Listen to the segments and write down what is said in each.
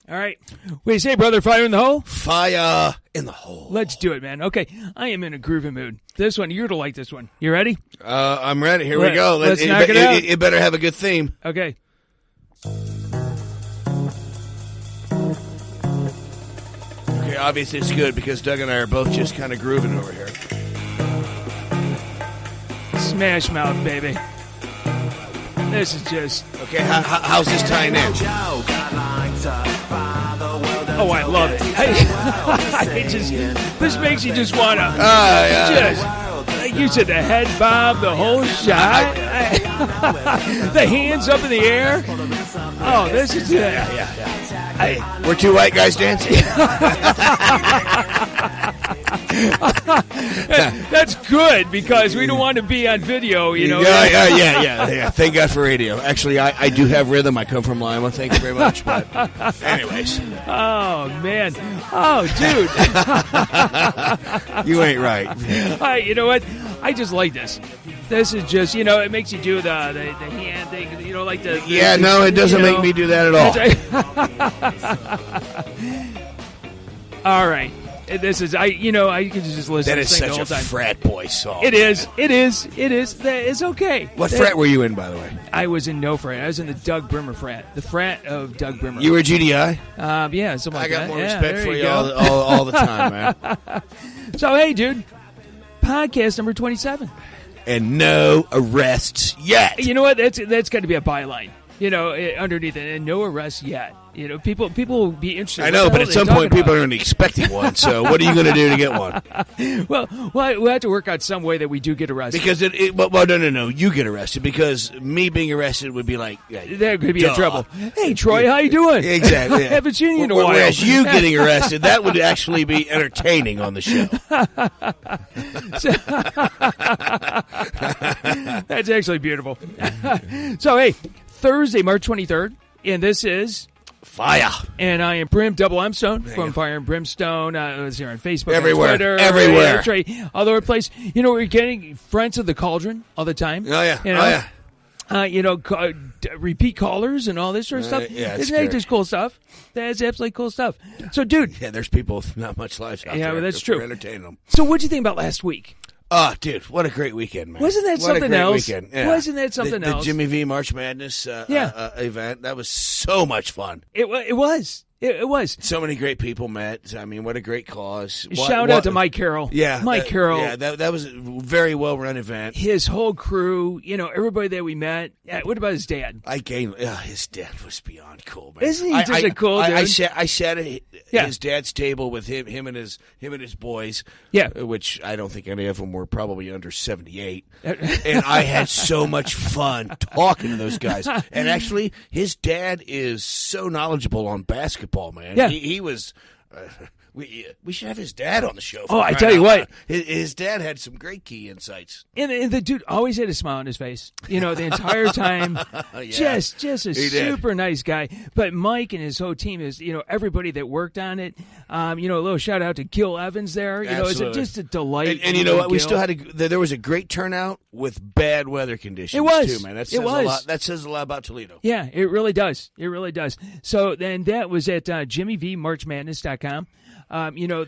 All right. What do you say, brother? Fire in the hole? Fire in the hole. Let's do it, man. Okay. I am in a groovy mood. This one, you're going to like this one. You ready? I'm ready. Here we go. Let's knock it out. It better have a good theme. Okay. Okay, obviously it's good because Doug and I are both just kind of grooving over here. Smash Mouth, baby. This is just... Okay, how's this tying in? Oh, I love it. This makes you just want to like you said, the head bob, the whole shot, the hands up in the air. Oh, this is it. Yeah. Hey, we're two white guys dancing. That's good because we don't want to be on video, you know. Yeah. Thank God for radio. Actually, I do have rhythm. I come from Lima. Thank you very much. But anyways. Oh, man. Oh, dude. You ain't right. You know what? I just like this. This is just, you know, it makes you do the hand thing, you know, like the... Yeah, no, it doesn't make me do that at all. All right. This is, I can just listen to this thing the whole time. That is such a frat boy song. It is. It's okay. What frat were you in, by the way? I was in no frat. I was in the Doug Brimmer frat. The frat of Doug Brimmer. You were GDI? Yeah, something like that. I got more respect for you all the time, man. So, hey, dude. Podcast number 27. And no arrests yet. You know what? That's got to be a byline. You know, underneath it, and no arrests yet. You know, people will be interested. I know, but at some point, people are going to be expecting one. So, what are you going to do to get one? Well, we'll have to work out some way that we do get arrested. Because no, you get arrested. Because me being arrested would be like, that could be in trouble. Hey, Troy, how you doing? Exactly. I haven't seen you in a while. Whereas you getting arrested, that would actually be entertaining on the show. That's actually beautiful. So, hey, Thursday, March 23rd, and this is Fire. And I am Brim, double M Stone from Fire and Brimmstone. It's here on Facebook, everywhere, on Twitter, everywhere. That's right, all over the place. You know, we're getting friends of the Cauldron all the time. Oh yeah, you know? Repeat callers and all this sort of stuff. Yeah, isn't that just cool stuff? That's absolutely cool stuff. So, dude, there's people with not much lives out there. Yeah, that's true. We're entertaining them. So, what do you think about last week? Oh, dude, what a great weekend, man. Wasn't that something else? Weekend. Yeah. Wasn't that something else? The Jimmy V March Madness event. That was so much fun. It was. It was. So many great people met. I mean, what a great cause. Shout out to Mike Carroll. Yeah. Mike Carroll. Yeah, that was a very well-run event. His whole crew, you know, everybody that we met. What about his dad? His dad was beyond cool, man. Isn't he just a cool dude? I sat at his dad's table with him and his boys. Yeah. Which I don't think any of them were probably under 78. And I had so much fun talking to those guys. And actually, his dad is so knowledgeable on basketball, man. Yeah. He was... We should have his dad on the show. Oh, I tell you what. His dad had some great key insights. And the dude always had a smile on his face, you know, the entire time. Yeah. Just a super nice guy. But Mike and his whole team is, you know, everybody that worked on it. A little shout out to Gil Evans there. You Absolutely. know, it's just a delight. And you know what? We still had there was a great turnout with bad weather conditions. It was. Too, man. That says a lot. That says a lot about Toledo. Yeah, it really does. It really does. So then that was at JimmyVMarchMadness.com.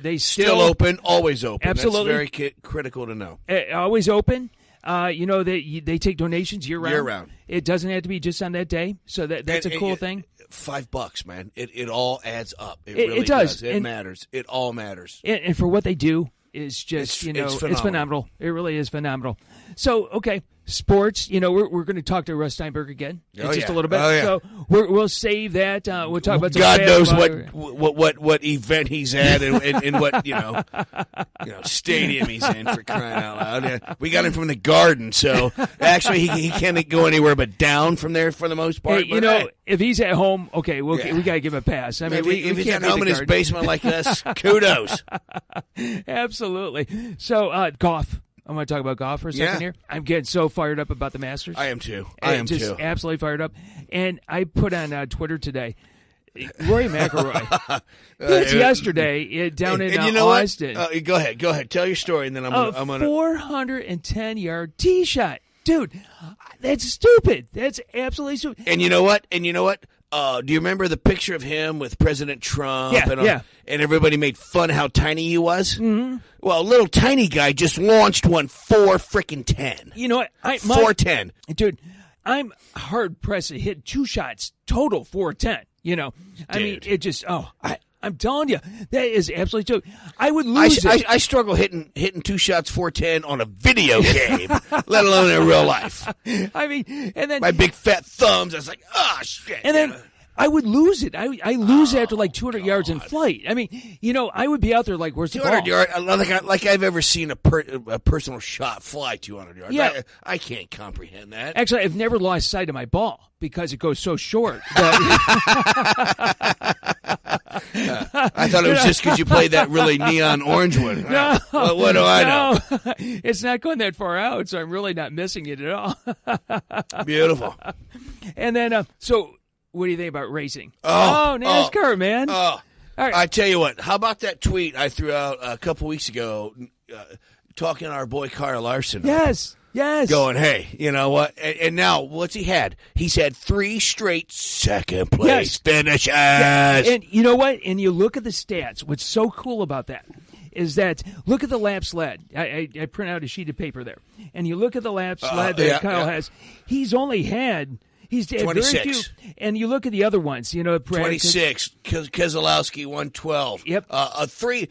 They still open, always open. Absolutely. That's very critical to know. Always open. They take donations year round. Year round. It doesn't have to be just on that day. So that's a cool thing. $5, man. It all adds up. It really really does. It matters. It all matters. And for what they do is just it's phenomenal. It really is phenomenal. So okay. Sports, we're going to talk to Russ Steinberg again in just a little bit. So we'll save that. We'll talk about some God knows what event he's at and what stadium he's in, for crying out loud. Yeah, we got him from the Garden, so actually he can't go anywhere but down from there for the most part. Hey, if he's at home, okay, we got to give him a pass. I mean, if he's at home in his basement like this, kudos. Absolutely. So golf. I'm going to talk about golf for a second here. I'm getting so fired up about the Masters. I am too. Just absolutely fired up. And I put on Twitter today, Rory McIlroy. It's yesterday down in Austin. Go ahead. Tell your story, and then I'm going to... 410-yard tee shot. Dude, that's stupid. That's absolutely stupid. And you know what? Do you remember the picture of him with President Trump? Yeah, and everybody made fun of how tiny he was? Mm-hmm. Well, a little tiny guy just launched one 4-10. You know what? 4-10. Dude, I'm hard-pressed to hit 2 shots total 4-10. You know? I mean, it just, I'm telling you, that is absolutely true. I would lose it. I struggle hitting 2 shots 4-10 on a video game, let alone in real life. I mean, and then my big fat thumbs, I was like, oh, shit. And then I would lose it. I lose it after like 200 yards in flight. I mean, you know, I would be out there like, where's the ball? 200 yards, like I've ever seen a personal shot fly 200 yards. Yeah. I can't comprehend that. Actually, I've never lost sight of my ball because it goes so short. I thought it was just because you played that really neon orange one. No, what do I know? It's not going that far out, so I'm really not missing it at all. Beautiful. And then, so what do you think about racing? Oh, NASCAR, man. All right. I tell you what, how about that tweet I threw out a couple weeks ago talking to our boy Kyle Larson? Yes. Going, hey, you know what? And now, what's he had? He's had 3 straight second-place finishes. Yeah. And you know what? And you look at the stats. What's so cool about that is that, look at the laps led. I print out a sheet of paper there. And you look at the laps led that Kyle has. He's only had... He's 26. Very few, and you look at the other ones, you know. 26. Keselowski, 112. Yep. 3...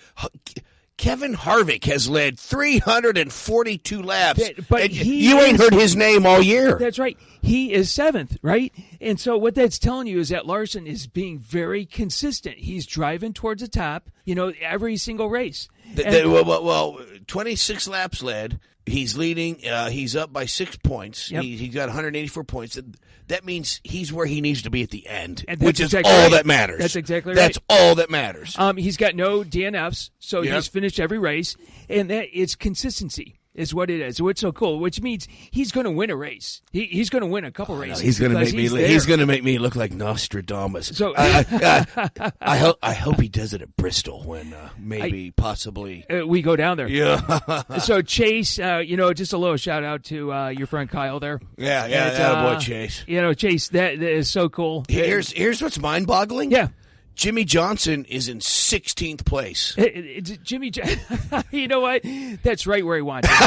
Kevin Harvick has led 342 laps, but you ain't heard his name all year. That's right. He is 7th, right? And so what that's telling you is that Larson is being very consistent. He's driving towards the top, you know, every single race. Well, 26 laps led. He's leading. He's up by 6 points. Yep. He's got 184 points. That means he's where he needs to be at the end, and which is all that matters. That's exactly right. That's all that matters. He's got no DNFs, so he's finished every race, and it's consistency is what it is. What's so cool, which means he's going to win a race. He's going to win a couple races. He's going to make me. He's going to make me look like Nostradamus. So I hope he does it at Bristol when possibly we go down there. Yeah. So Chase, you know, just a little shout out to your friend Kyle there. Yeah, that boy Chase. You know, Chase, that is so cool. Here's what's mind-boggling. Yeah. Jimmy Johnson is in 16th place. Jimmy, you know what? That's right where he wants it.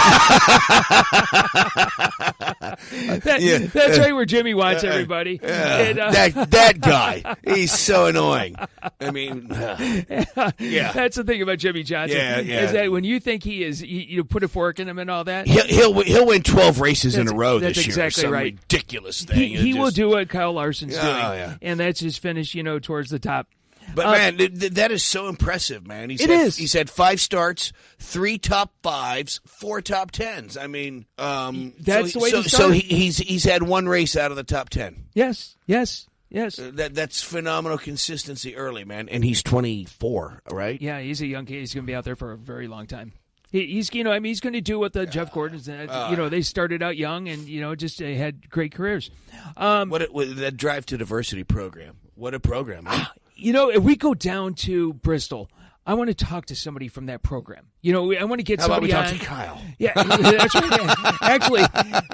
That's right where Jimmy wants everybody. And, that guy, he's so annoying. I mean, yeah. That's the thing about Jimmy Johnson. Yeah. Is that when you think he is, you put a fork in him and all that. He'll win 12 races in a row this year. That's exactly Some right. Ridiculous thing. He will do what Kyle Larson's doing. Yeah. And that's his finish, you know, towards the top. But, man, that is so impressive, man. He's had 5 starts, 3 top 5s, 4 top 10s. I mean, that's the way to start. So he's had 1 race out of the top 10. Yes. That's phenomenal consistency early, man. And he's 24, right? Yeah, he's a young kid. He's going to be out there for a very long time. He's going to do what the Jeff Gordon's. They started out young and just had great careers. What that Drive to Diversity program? What a program! Man. If we go down to Bristol, I want to talk to somebody from that program. I want to get somebody on. How about we talk to Kyle? Yeah, that's right. Yeah. Actually,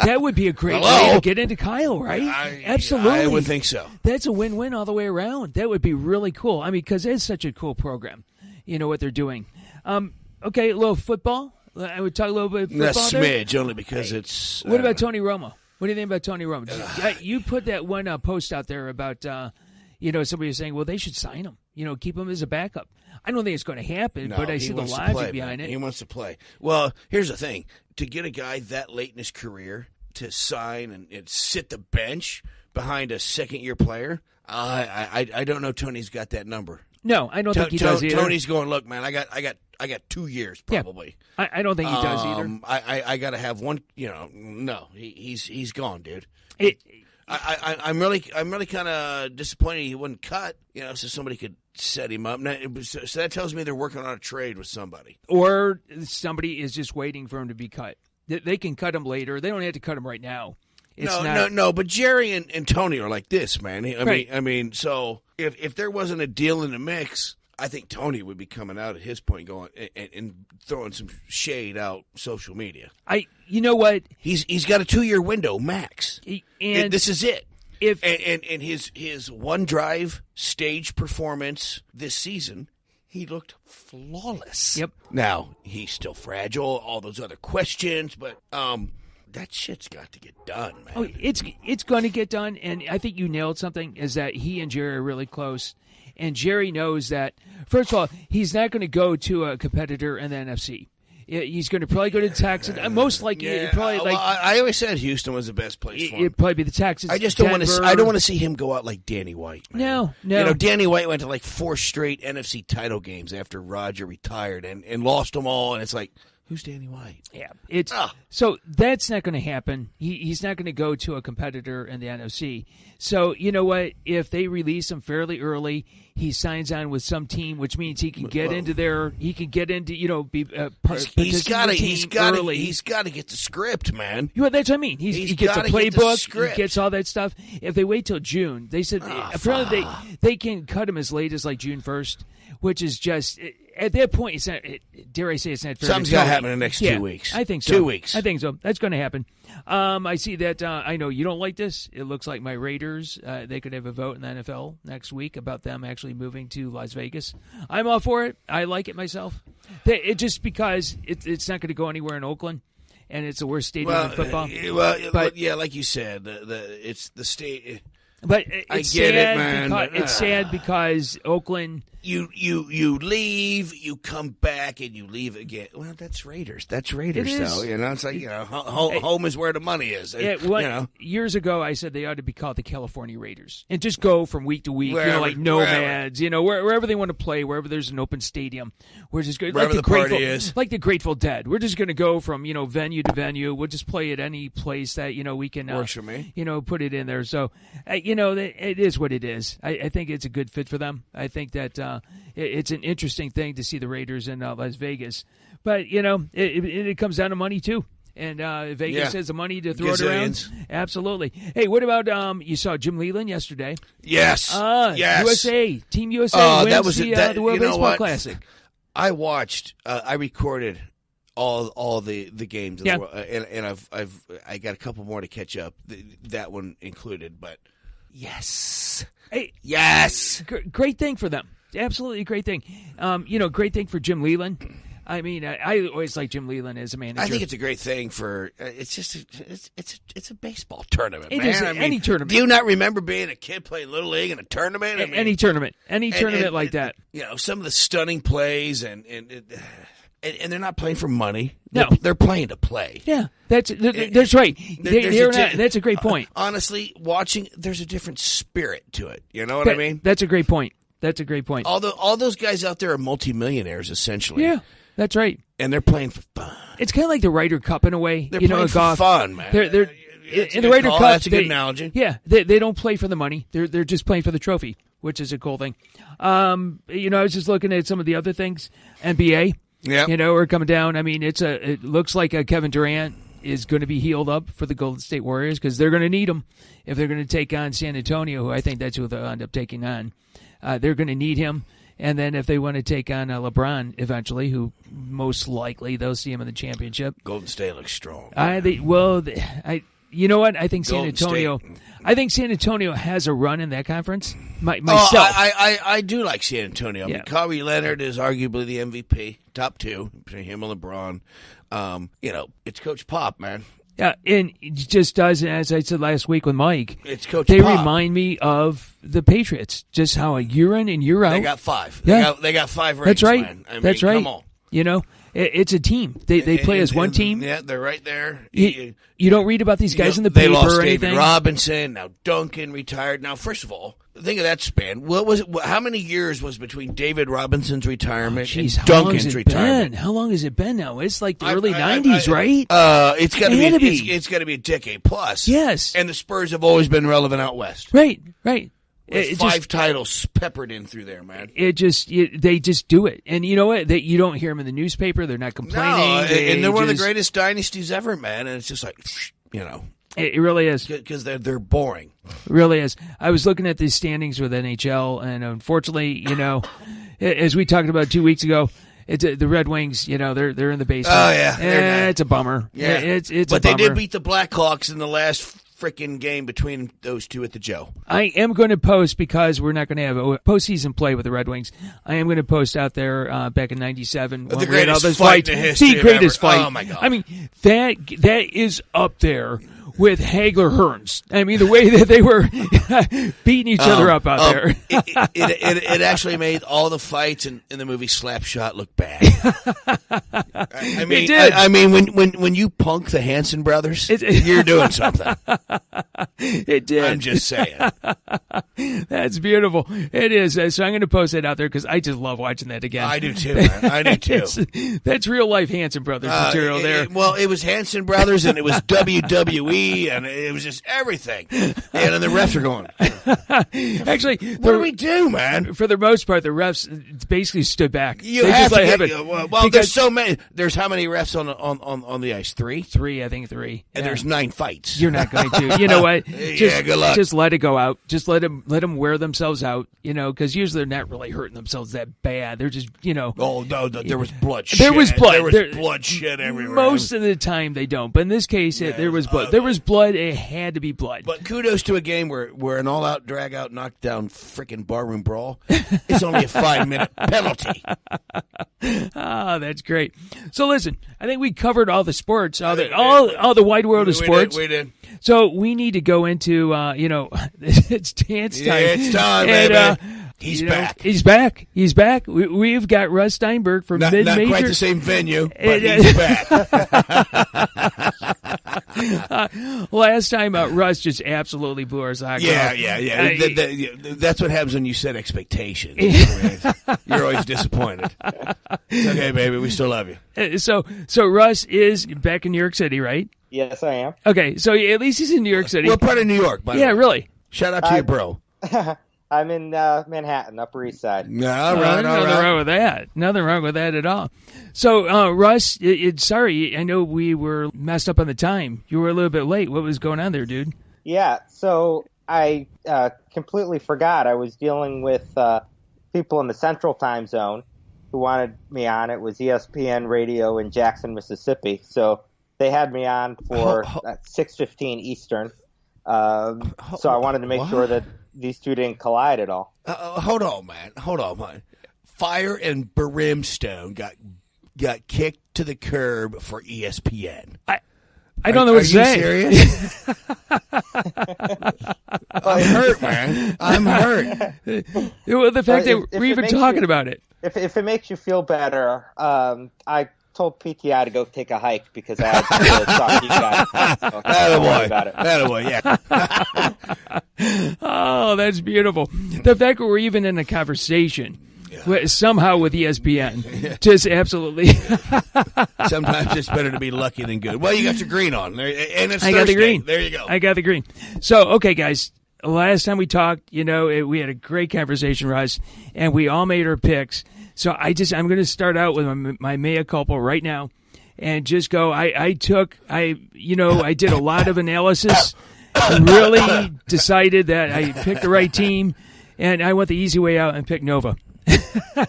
that would be a great way to get into Kyle, right? Absolutely. I would think so. That's a win-win all the way around. That would be really cool. I mean, because it's such a cool program. What they're doing. Okay, a little football. I would talk a little bit football. A smidge, only because it's... What about Tony Romo? What do you think about Tony Romo? You put that one post out there about, somebody was saying, well, they should sign him. Keep him as a backup. I don't think it's going to happen, but I see the logic behind it. He wants to play. Well, here's the thing. To get a guy that late in his career to sign and sit the bench behind a second-year player, I don't know Tony's got that number. No, I don't think he does either. Tony's going, look, man, I got 2 years probably. Yeah, I don't think he does either. I got to have one. No, he's gone, dude. I'm really kind of disappointed he wasn't cut. So somebody could set him up. So that tells me they're working on a trade with somebody, or somebody is just waiting for him to be cut. They can cut him later. They don't have to cut him right now. No. But Jerry and Tony are like this, man. I mean, so if there wasn't a deal in the mix, I think Tony would be coming out at his point, going and throwing some shade out social media. You know what? He's got a 2-year window max, and this is it. And his one drive stage performance this season, he looked flawless. Yep. Now, he's still fragile, all those other questions, but that shit's got to get done, man. Oh, it's going to get done, and I think you nailed something, is that he and Jerry are really close. And Jerry knows that, first of all, he's not going to go to a competitor in the NFC. He's going to probably go to Texas. Most likely, probably I always said Houston was the best place for him. It'd probably be the Texans. I just don't want to. I don't want to see him go out like Danny White. Man. No. Danny White went to like 4 straight NFC title games after Roger retired and lost them all. And it's like, who's Danny White? Yeah, so that's not going to happen. He's not going to go to a competitor in the NFC. So you know what? If they release him fairly early, he signs on with some team, which means he can get into their. He can get into be. He's got to get the script, man. Well, that's what I mean. He gets a playbook. He gets all that stuff. If they wait till June, they said apparently they can cut him as late as like June 1st, which is just. At that point, it's not, dare I say it's not fair. Something's got to happen in the next 2 weeks. I think so. 2 weeks. I think so. That's going to happen. I see that. I know you don't like this. It looks like my Raiders, they could have a vote in the NFL next week about them actually moving to Las Vegas. I'm all for it. I like it myself. It just because it's not going to go anywhere in Oakland, and it's the worst stadium in football. But yeah, like you said, it's the state. But it's I get it, man. It's sad because Oakland. You leave, you come back, and you leave again. Well, that's Raiders. That's Raiders, though. It's like home is where the money is. Years ago, I said they ought to be called the California Raiders and just go from week to week, like nomads. Wherever they want to play, wherever there's an open stadium, we're just going wherever the party is, like the Grateful Dead. We're just going to go from venue to venue. We'll just play at any place that we can. Works for me. Put it in there. So it is what it is. I think it's a good fit for them. I think that. It's an interesting thing to see the Raiders in Las Vegas, but it comes down to money too, and Vegas has the money to throw it around. Absolutely. Hey, what about you saw Jim Leland yesterday? Yes. Yes. Team USA wins the World Baseball Classic. I watched. I recorded all the games, in the world, and I got a couple more to catch up. That one included, but yes. Hey, yes. Great thing for them. Absolutely great thing. Great thing for Jim Leland. I mean, I always like Jim Leland as a manager. I think it's a great thing for. It's just it's a baseball tournament, man. Is any tournament. Do you not remember being a kid playing Little League in a tournament? Any tournament like that. Some of the stunning plays and they're not playing for money. No, they're playing to play. Yeah, that's right. That's a great point. Honestly, watching, there's a different spirit to it. You know what I mean? That's a great point. That's a great point. All those guys out there are multimillionaires, essentially. Yeah, that's right. And they're playing for fun. It's kind of like the Ryder Cup in a way. They're playing for golf. Fun, man. They're in the Ryder Cup. That's a good analogy. Yeah, they don't play for the money. They're just playing for the trophy, which is a cool thing. I was just looking at some of the other things. NBA. Yeah. We're coming down. I mean, it looks like Kevin Durant is going to be healed up for the Golden State Warriors because they're going to need him if they're going to take on San Antonio, who I think that's who they'll end up taking on. They're going to need him. And then if they want to take on LeBron eventually, who most likely they'll see him in the championship. Golden State looks strong. You know what? I think San Antonio. I think San Antonio has a run in that conference. Myself, I do like San Antonio. Yeah. I mean, Kawhi Leonard is arguably the MVP, top 2 between him and LeBron. It's Coach Pop, man. Yeah, and it just does, as I said last week with Mike, it's Coach they Pop. Remind me of the Patriots, just how a year in and year out. They got 5. Yeah. They got 5 rings, That's right. Man. That's right. Come on. It's a team. They play as one team. Yeah, they're right there. You don't read about these guys in the paper or anything. They lost David Robinson. Now Duncan retired. Now, first of all, think of that span. What was it? How many years was between David Robinson's retirement and Duncan's retirement? How long has it been now? It's like the early 90s, right? It's got to be a decade plus. Yes. And the Spurs have always been relevant out west. Right. With 5 titles peppered in through there, man. They just do it, and you know what? You don't hear them in the newspaper. They're not complaining. No, and they're one of the greatest dynasties ever, man. And it's just like, it really is because they're boring. It really is. I was looking at the standings with NHL, and unfortunately, as we talked about 2 weeks ago, the Red Wings. They're in the basement. Oh yeah, it's a bummer. Yeah, it's. But a bummer. They did beat the Blackhawks in the last freaking game between those two at the Joe. I am going to post, because we're not going to have a postseason play with the Red Wings. I am going to post out there back in '97. The greatest fight in the history. The greatest fight. Oh, my God. I mean, that is up there with Hagler Hearns. I mean, the way that they were beating each other up out there. It actually made all the fights in the movie Slapshot look bad. I mean, it did. I mean, when you punk the Hanson brothers, you're doing something. It did. I'm just saying. That's beautiful. It is. So I'm going to post that out there because I just love watching that again. I do too, man. I do too. That's real life Hanson brothers material there. Well, it was Hanson brothers, and it was WWE, and it was just everything. And then the refs are going. Actually, what do we do, man? For the most part, the refs basically stood back. You have to well, there's so many. There's how many refs on the ice? Three, I think three. And there's 9 fights. You're not going to. You know what? Good luck. Just let it go out. Just let them wear themselves out. You know, because usually they're not really hurting themselves that bad. They're just, you know. Oh no, there was blood. There was blood. There was blood shit everywhere. Most of the time they don't, but in this case, there was blood. There was blood. It had to be blood. But kudos to a game where an all-out, drag-out, knockdown, freaking barroom brawl. It's only a 5-minute penalty. Oh, that's great. So listen, I think we covered all the sports, all the wide world of sports. We did. So we need to go into, it's dance time. Yeah, it's time, and, baby. He's back. He's back. He's back. We've got Russ Steinberg from Mid-Major. Not quite the same venue, but he's back. Last time, Russ just absolutely blew our socks off. Yeah. That's what happens when you set expectations. You're always disappointed. It's okay, baby. We still love you. So Russ is back in New York City, right? Yes, I am. Okay, so at least he's in New York City. What part of New York, by the way? Yeah, really. Shout out to you, bro. I'm in Manhattan, Upper East Side. All right. Nothing wrong with that. Nothing wrong with that at all. So, Russ, sorry, I know we were messed up on the time. You were a little bit late. What was going on there, dude? Yeah, so I completely forgot. I was dealing with people in the Central Time Zone who wanted me on. It was ESPN Radio in Jackson, Mississippi. So they had me on for 6:15 Eastern. So I wanted to make sure that these two didn't collide at all. Hold on, man. Fire and Brimmstone got kicked to the curb for ESPN. I don't know what to say. Are you serious? I'm hurt, man. I'm hurt. Well, the fact that we're even talking about it. If it makes you feel better, I told PTI to go take a hike because I had to talk to you guys. So Attaboy. Yeah. Oh, that's beautiful. The fact that we're even in a conversation somehow with ESPN, just absolutely. Sometimes it's better to be lucky than good. Well, you got your green on, and it's I got the green. There you go. I got the green. So, okay, guys. Last time we talked, we had a great conversation, Russ, and we all made our picks. So I'm going to start out with my mea culpa right now, and just go. I did a lot of analysis, and really decided that I picked the right team, and I went the easy way out and picked Nova.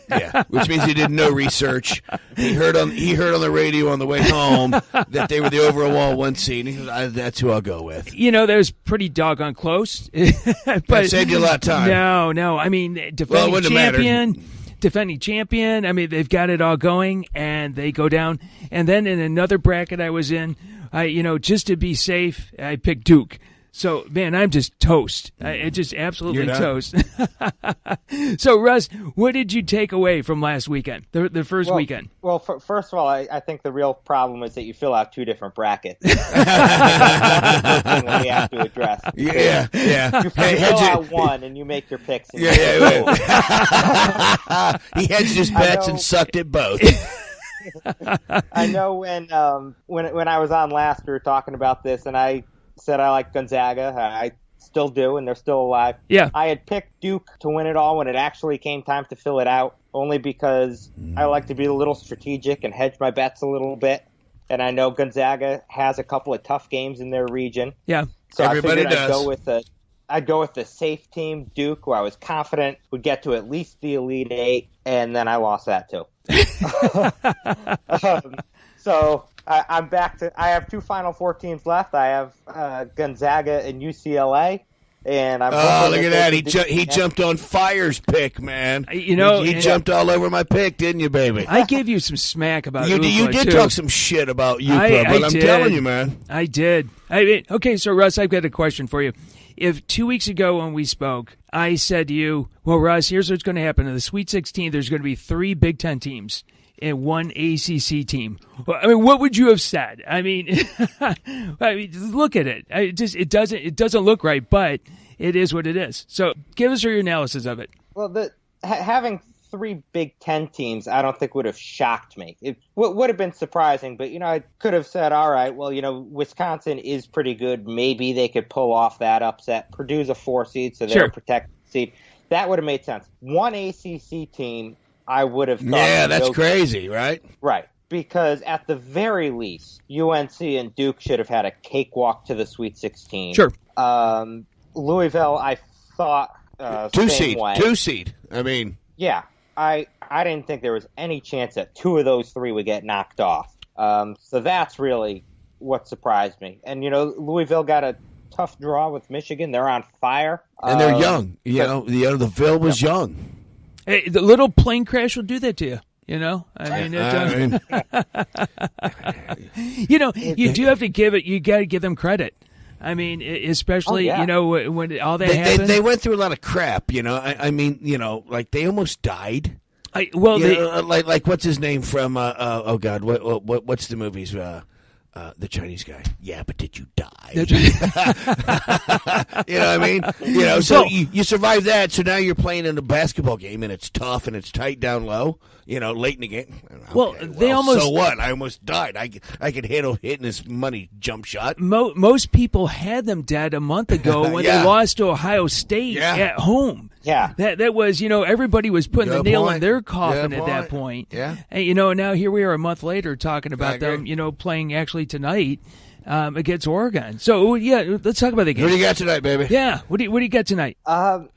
Yeah, which means he did no research. He heard on the radio on the way home that they were the overall 1 seed. And he said, that's who I'll go with. That was pretty doggone close. But that saved you a lot of time. No. I mean, defending champion. I mean, they've got it all going, and they go down. And then in another bracket I was in, just to be safe, I picked Duke. So, man, I'm just toast. Just absolutely toast. So, Russ, what did you take away from last weekend, the first weekend? Well, first of all, I think the real problem is that you fill out 2 different brackets. That's the thing that we have to address. Yeah. You fill out one and you make your picks. He hedged his bets and sucked at both. I know when I was on last, we were talking about this, and I said I like Gonzaga. I still do, and they're still alive. Yeah. I had picked Duke to win it all when it actually came time to fill it out, only because I like to be a little strategic and hedge my bets a little bit. And I know Gonzaga has a couple of tough games in their region. Yeah. So everybody I figured does. I'd go with the safe team, Duke, who I was confident would get to at least the Elite Eight, and then I lost that too. So I'm back to. I have 2 Final Four teams left. I have Gonzaga and UCLA. And I'm look at that! He jumped on Fire's pick, man. He jumped all over my pick, didn't you, baby? I gave you some smack about you. You did talk some shit about UCLA, but I'm telling you, man. I did. Okay, so Russ, I've got a question for you. If 2 weeks ago when we spoke, I said to you, "Well, Russ, here's what's going to happen in the Sweet 16. There's going to be 3 Big Ten teams and 1 ACC team." I mean, what would you have said? I mean, look at it. It doesn't look right, but it is what it is. So, give us your analysis of it. Well, having 3 Big Ten teams, I don't think would have shocked me. It would have been surprising, but I could have said, all right, well, Wisconsin is pretty good. Maybe they could pull off that upset. Purdue's a 4 seed, so they're a protected seed. That would have made sense. 1 ACC team, I would have thought. Yeah, that's crazy, right? Right. Because at the very least, UNC and Duke should have had a cakewalk to the Sweet 16. Sure. Louisville, I thought, 2 seed. I mean, yeah, I didn't think there was any chance that 2 of those 3 would get knocked off. So that's really what surprised me. And Louisville got a tough draw with Michigan. They're on fire, and they're young. The Ville was young. Hey, the little plane crash will do that to you. You do have to give it. You got to give them credit. I mean, especially when all that happened. They went through a lot of crap. I mean, like they almost died. Like what's his name from? Oh God, what's the movies? The Chinese guy. Yeah, but did you die? You know what I mean? So you survive that. So now you're playing in a basketball game, and it's tough and it's tight down low. Late in the game. So what? I almost died. I could handle hitting this money jump shot. Most people had them dead a month ago when they lost to Ohio State at home. Yeah, that was everybody was putting the nail in their coffin at that point. Yeah, and now here we are a month later talking about them. Playing actually tonight against Oregon. So let's talk about the game. Who do you got tonight, baby? Yeah, what do you got tonight? I'm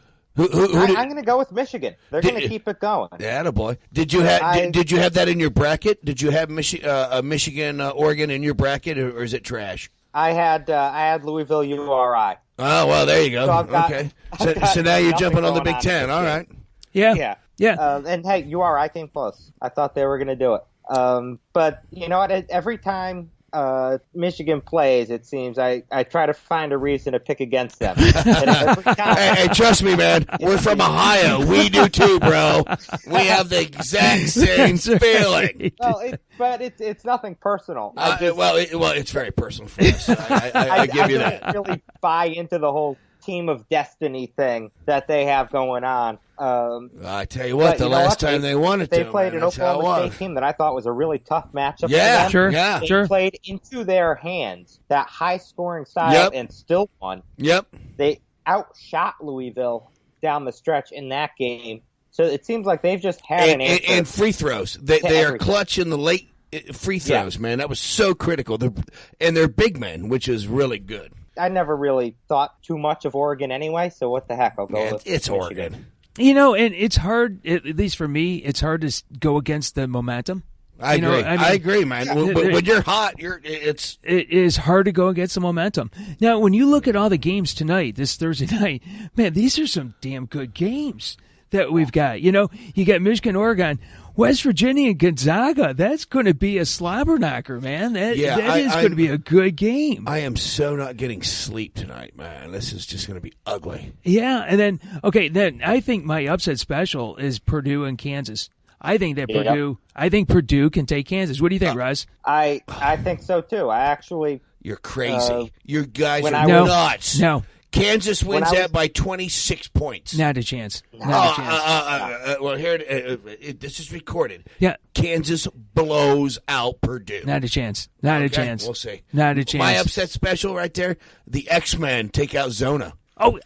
going to go with Michigan. They're going to keep it going. Yeah, attaboy. Did you have that in your bracket? Did you have Michigan, Oregon in your bracket, or is it trash? I had Louisville URI. Oh, well, there you go. Okay. So now you're jumping on the Big Ten. All right. Yeah. And hey, URI came close. I thought they were going to do it. But you know what? Every time Michigan plays, it seems I try to find a reason to pick against them. Hey, trust me, man. We're from Ohio. We do too, bro. We have the exact same feeling. But it's nothing personal. It's very personal for us. I give you that. I don't really buy into the whole team of destiny thing that they have going on. I tell you what, the last time they won it, they played an Oklahoma State team that I thought was a really tough matchup. Yeah, for them. Sure. They played into their hands that high-scoring style and still won. Yep. They outshot Louisville down the stretch in that game. So it seems like they've just had an answer. And free throws. They are clutch in the late free throws, man. That was so critical. And they're big men, which is really good. I never really thought too much of Oregon anyway, so what the heck? I'll go with it's Michigan. Oregon. And it's hard, at least for me, it's hard to go against the momentum. I agree. I agree, man. When you're hot, it is hard to go against the momentum. Now, when you look at all the games tonight, this Thursday night, man, these are some damn good games that we've got. You got Michigan, Oregon, West Virginia, and Gonzaga. That's going to be a slobber knocker, man. That is going to be a good game. I am so not getting sleep tonight, man. This is just going to be ugly. Yeah, and then I think my upset special is Purdue and Kansas. I think that Purdue can take Kansas. What do you think, Russ? I think so too. You're crazy. You guys are nuts. No. Kansas wins that by 26 points. Not a chance. Well, here this is recorded. Yeah. Kansas blows out Purdue. Not a chance. Not a chance. We'll see. Not a chance. My upset special right there, the X-Men take out Zona. Oh,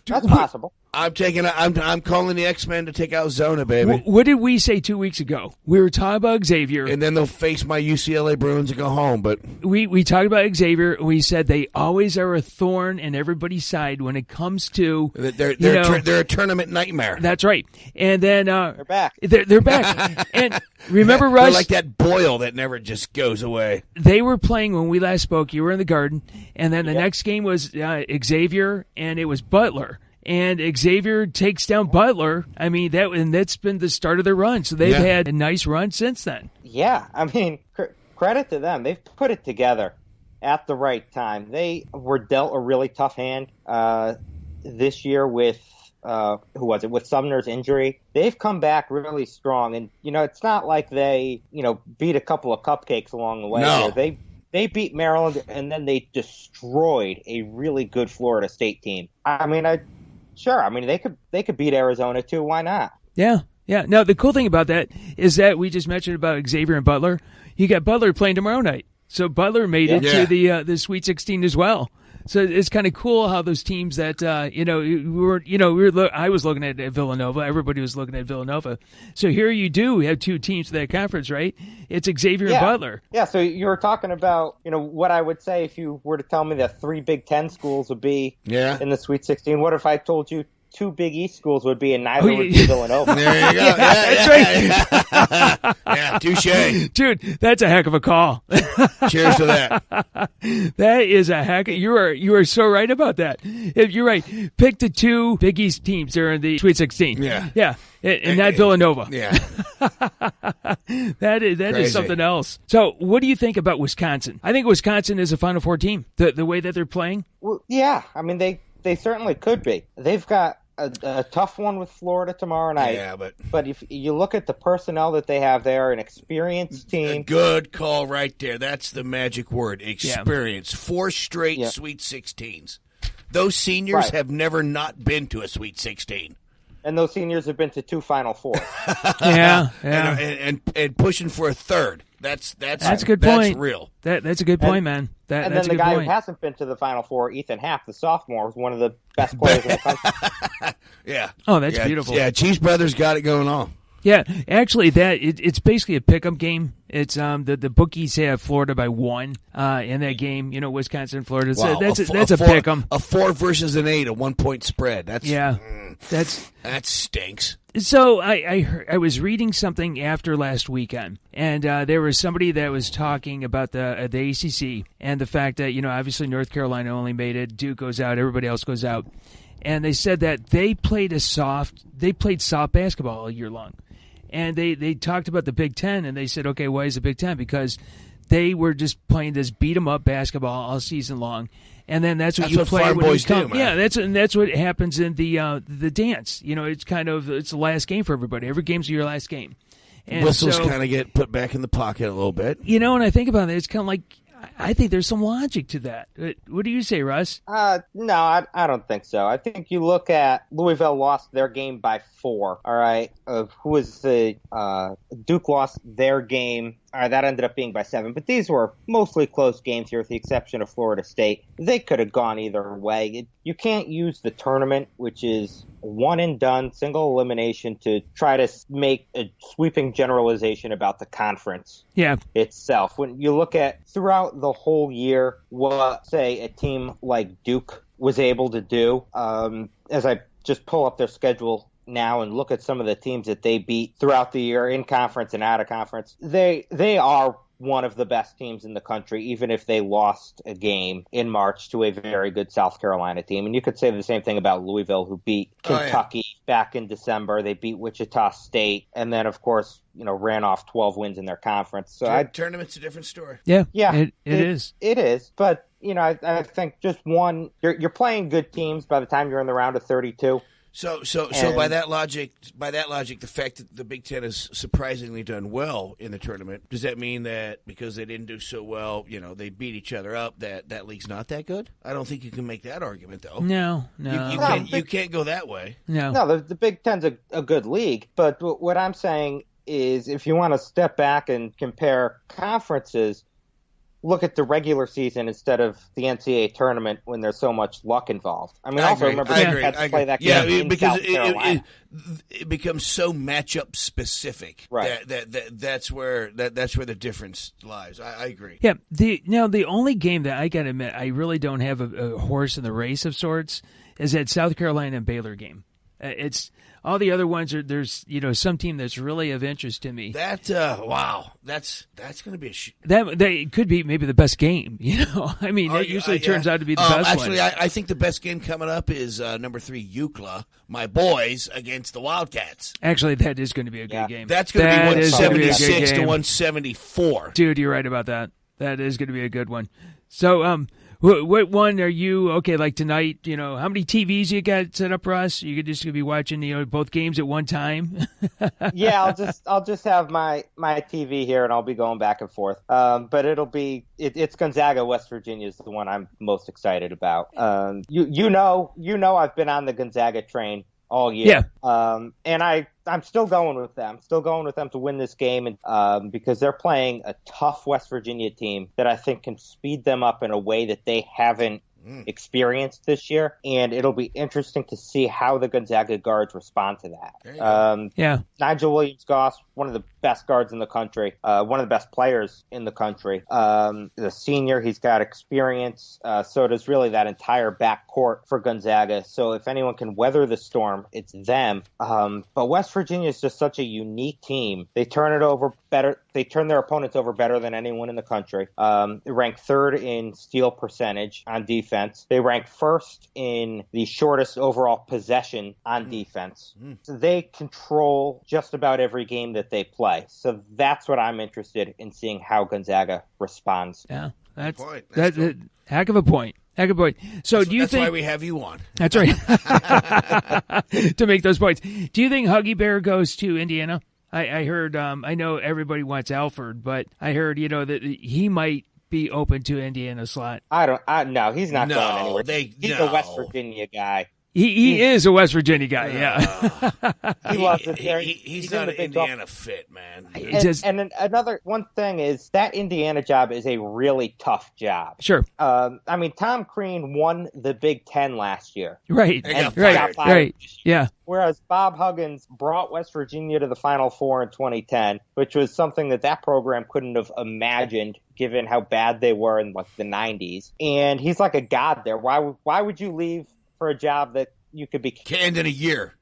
that's possible. I'm calling the X-Men to take out Zona, baby. What did we say 2 weeks ago? We were talking about Xavier. And then they'll face my UCLA Bruins and go home. But we talked about Xavier. We said they always are a thorn in everybody's side when it comes to they're a tournament nightmare. That's right. And then they're back. They're back. And remember, Russ, they're like that boil that never just goes away. They were playing when we last spoke. You were in the Garden, and then the next game was Xavier, and it was Butler. And Xavier takes down Butler. I mean, that's been the start of their run. So they've had a nice run since then. Yeah, I mean, credit to them. They've put it together at the right time. They were dealt a really tough hand this year with, with Sumner's injury. They've come back really strong. And, it's not like they, beat a couple of cupcakes along the way. No. Here. They beat Maryland, and then they destroyed a really good Florida State team. Sure. I mean, they could beat Arizona too. Why not? Yeah. No, the cool thing about that is that we just mentioned about Xavier and Butler. You got Butler playing tomorrow night, so Butler made it to the Sweet 16 as well. So it's kind of cool how those teams that I was looking at Villanova. Everybody was looking at Villanova. So here we have two teams for that conference, right? It's Xavier and Butler. Yeah. So you were talking about what I would say if you were to tell me that 3 Big Ten schools would be in the Sweet 16. What if I told you 2 Big East schools would be, and neither would be Villanova? There you go. That's right. Yeah, touche. Dude, that's a heck of a call. Cheers to that. That is a heck. You are so right about that. If you're right, pick the 2 Big East teams that are in the Sweet 16. Yeah. And not Villanova. Yeah. That is something else. So what do you think about Wisconsin? I think Wisconsin is a Final Four team, the way that they're playing. Well, yeah. I mean, they certainly could be. They've got a tough one with Florida tomorrow night. Yeah, but if you look at the personnel that they have there, an experienced team. A good call right there. That's the magic word, experience. 4 straight Sweet 16s. Those seniors have never not been to a Sweet 16. And those seniors have been to 2 Final Fours. Yeah. And pushing for a third. That's a good point. That's real. That's a good point, man. And then the guy who hasn't been to the Final Four, Ethan Happ, the sophomore, is one of the best players in the country. Yeah. Oh, that's beautiful. Yeah, Cheese Brothers got it going on. Yeah, actually, it's basically a pickup game. It's the bookies have Florida by 1 in that game. Wisconsin, Florida. Wow, that's a pick 'em. A 4 versus an 8, a 1-point spread. That stinks. So I was reading something after last weekend, and there was somebody that was talking about the ACC and the fact that obviously North Carolina only made it. Duke goes out, everybody else goes out, and they said that they played soft basketball all year long. And they talked about the Big Ten, and they said, okay, why is the Big Ten? Because they were just playing this beat-em-up basketball all season long, and then that's what you play when you come. Yeah, that's what happens in the dance. It's it's the last game for everybody. Every game's your last game. And whistles kind of get put back in the pocket a little bit. When I think about it, it's kind of like, I think there's some logic to that. What do you say, Russ? No, I don't think so. I think you look at Louisville lost their game by 4. All right, who was Duke lost their game. All right, that ended up being by 7. But these were mostly close games here, with the exception of Florida State. They could have gone either way. You can't use the tournament, which is one and done, single elimination, to try to make a sweeping generalization about the conference itself. When you look at throughout the whole year what, say, a team like Duke was able to do, as I just pull up their schedule now and look at some of the teams that they beat throughout the year in conference and out of conference, they are one of the best teams in the country, even if they lost a game in March to a very good South Carolina team. And you could say the same thing about Louisville, who beat Kentucky back in December. They beat Wichita State, and then, of course, ran off 12 wins in their conference. So tournament's a different story. Yeah, it is. It is, but I think just one. You're playing good teams by the time you're in the round of 32. So by that logic, the fact that the Big Ten has surprisingly done well in the tournament, does that mean that because they didn't do so well, they beat each other up, that league's not that good? I don't think you can make that argument, though. No. You can't go that way. No, the Big Ten's a good league, but what I'm saying is if you want to step back and compare conferences, look at the regular season instead of the NCAA tournament when there's so much luck involved. I mean, remember they had to play that game in because South Carolina. It becomes so matchup specific. Right. That's where the difference lies. I agree. Yeah. The only game that I got to admit I really don't have a horse in the race of sorts is that South Carolina and Baylor game. It's all the other ones are there's some team that's really of interest to me. That's going to be that could be maybe the best game. I mean that usually turns out to be the best. Actually, I think the best game coming up is number 3 UCLA, my boys against the Wildcats. Actually, that is going to be a good game. That's going to be 176 to 174. Dude, you're right about that. That is going to be a good one. So, what one are you like tonight? How many TVs you got set up, Russ? You could just be watching both games at one time. Yeah, I'll just have my TV here and I'll be going back and forth. But it's Gonzaga, West Virginia is the one I'm most excited about. You know I've been on the Gonzaga train all year. Yeah. And I'm still going with them. Still going with them to win this game, and because they're playing a tough West Virginia team that I think can speed them up in a way that they haven't experienced this year. And it'll be interesting to see how the Gonzaga guards respond to that. Nigel Williams-Goss, one of the best guards in the country, one of the best players in the country. The senior, he's got experience. So does really that entire backcourt for Gonzaga. So if anyone can weather the storm, it's them. But West Virginia is just such a unique team. They turn it over better. They turn their opponents over better than anyone in the country. They rank 3rd in steal percentage on defense. They rank 1st in the shortest overall possession on defense. So they control just about every game that they play. So that's what I'm interested in seeing how Gonzaga responds. Yeah, that's heck of a point. So do you think that's why we have you on? That's right. To make those points. Do you think Huggy Bear goes to Indiana? I heard. I know everybody wants Alford, but I heard that he might be open to Indiana slot. No, he's not going anywhere. He's a West Virginia guy. He is a West Virginia guy, yeah. He loves it there. He's not an Indiana fit, man. And another one thing is that Indiana job is a really tough job. Sure. I mean, Tom Crean won the Big Ten last year. Right. Right. Yeah. Whereas Bob Huggins brought West Virginia to the Final Four in 2010, which was something that program couldn't have imagined given how bad they were in the 90s. And he's like a god there. Why would you leave for a job that you could be canned in a year?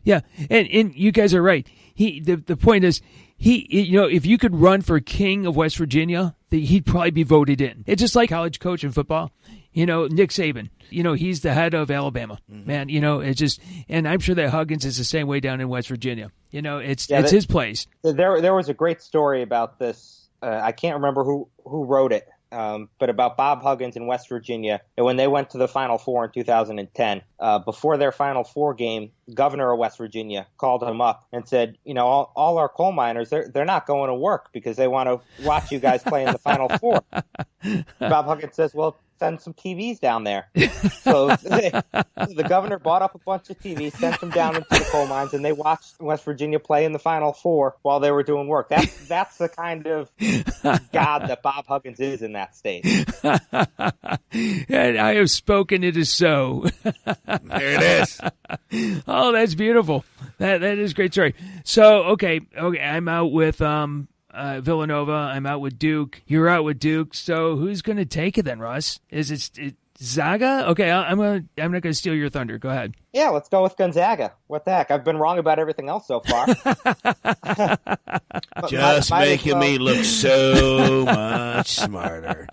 Yeah. And you guys are right. The point is, if you could run for king of West Virginia, he'd probably be voted in. It's just like college coach in football. Nick Saban, he's the head of Alabama, man, it's just, and I'm sure that Huggins is the same way down in West Virginia. It's his place. There was a great story about this. I can't remember who wrote it. But about Bob Huggins in West Virginia, and when they went to the Final Four in 2010, before their Final Four game, governor of West Virginia called him up and said, all our coal miners, they're not going to work because they want to watch you guys play in the Final Four. Bob Huggins says, well, send some TVs down there. So the governor bought up a bunch of TVs, sent them down into the coal mines, and they watched West Virginia play in the Final Four while they were doing work. That's the kind of god that Bob Huggins is in that state. And I have spoken, it is so. There it is. Oh, that's beautiful. That is a great story. So, okay, I'm out with Villanova. I'm out with Duke. You're out with Duke. So who's going to take it then, Russ? Is it Zaga? Okay, I'm not going to steal your thunder. Go ahead. Yeah, let's go with Gonzaga. What the heck? I've been wrong about everything else so far. Just making me look so much smarter.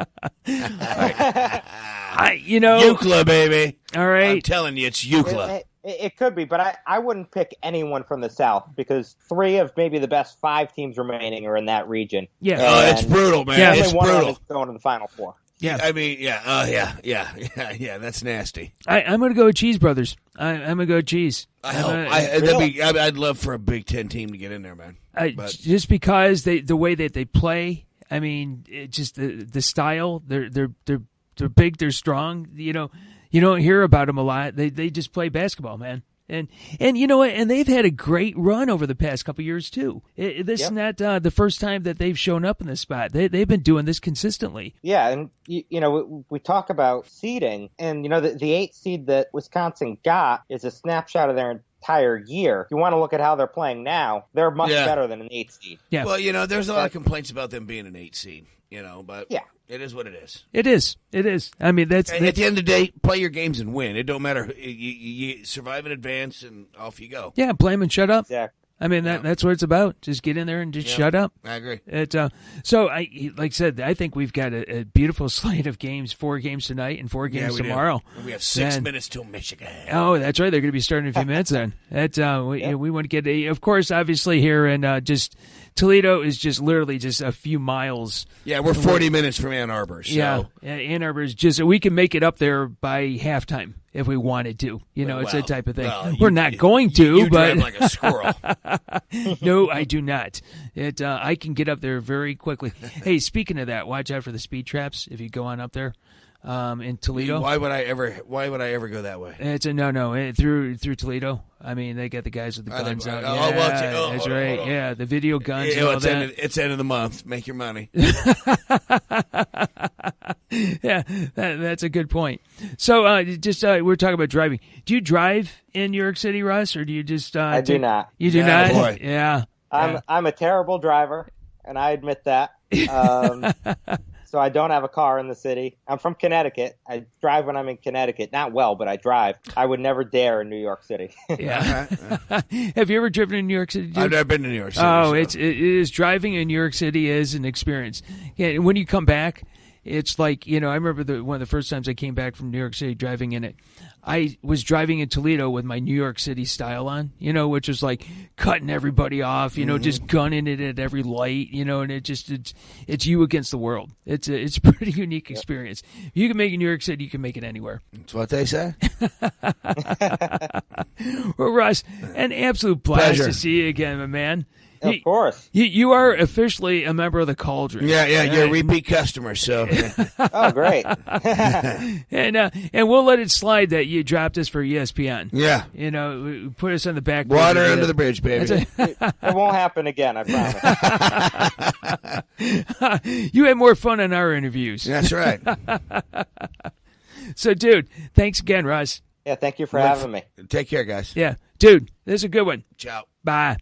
UCLA, baby. All right. I'm telling you, it's UCLA. It could be, but I wouldn't pick anyone from the South because 3 of maybe the best 5 teams remaining are in that region. Yeah. Oh, it's brutal, man. Yeah, it's brutal. Is going to the Final Four. Yeah. I mean, yeah. That's nasty. I'm going to go with Cheese Brothers. I'm going to go cheese. I'd love for a Big Ten team to get in there, man. Just because the way that they play, I mean, just the style. They're big. They're strong. You don't hear about them a lot. They just play basketball, man. And you know what? And they've had a great run over the past couple of years too. This is not the first time that they've shown up in this spot. They've been doing this consistently. Yeah, and you know, we talk about seeding, and you know, the 8 seed that Wisconsin got is a snapshot of their entire year. If you want to look at how they're playing now, they're much better than an 8 seed. Yeah. Well, you know, there's a lot of complaints about them being an 8 seed, you know, but it is what it is. It is. I mean, that's at the end of the day, play your games and win. It don't matter. You survive in advance, and off you go. Yeah, play them and shut up. Exactly. I mean, that's what it's about. Just get in there and just shut up. I agree. So, like I said, I think we've got a beautiful slate of games, 4 games tonight and 4 games tomorrow. We have 6 minutes till Michigan. Oh, that's right. They're going to be starting in a few minutes then. We want to get of course, obviously here in just Toledo is just literally just a few miles. Yeah, we're 40 minutes from Ann Arbor. So. Yeah, Ann Arbor is just, we can make it up there by halftime if we wanted to. You know, it's that type of thing. We're not going to, you but drive like a squirrel. No, I do not. I can get up there very quickly. Hey, speaking of that, watch out for the speed traps if you go on up there in Toledo. Why would I ever go that way? It's a no through Toledo. I mean, they got the guys with the guns out. That's right. Yeah, the video guns. And all that. It's end of the month. Make your money. Yeah, that's a good point. So, we're talking about driving. Do you drive in New York City, Russ, or do you just? I do not. You do not. Boy. Yeah. I'm a terrible driver, and I admit that. So I don't have a car in the city. I'm from Connecticut. I drive when I'm in Connecticut. Not well, but I drive. I would never dare in New York City. Yeah. Have you ever driven in New York City, dude? I've never been to New York City. Oh, so. It is driving in New York City is an experience. Yeah, and when you come back, it's like, you know, I remember one of the first times I came back from New York City driving in it. I was driving in Toledo with my New York City style on, you know, which was like cutting everybody off, you know, just gunning it at every light, you know, and it's you against the world. It's a pretty unique experience. If you can make it in New York City, you can make it anywhere. That's what they say. Well, Russ, an absolute blast to see you again, my man. Of course. You are officially a member of the Cauldron. Yeah, you're a repeat customer, so. Oh, great. And we'll let it slide that you dropped us for ESPN. Yeah. You know, put us on the back. Water under the bridge, baby. It won't happen again, I promise. You had more fun in our interviews. That's right. So, dude, thanks again, Russ. Yeah, thank you for having me. Take care, guys. Yeah. Dude, this is a good one. Ciao. Bye.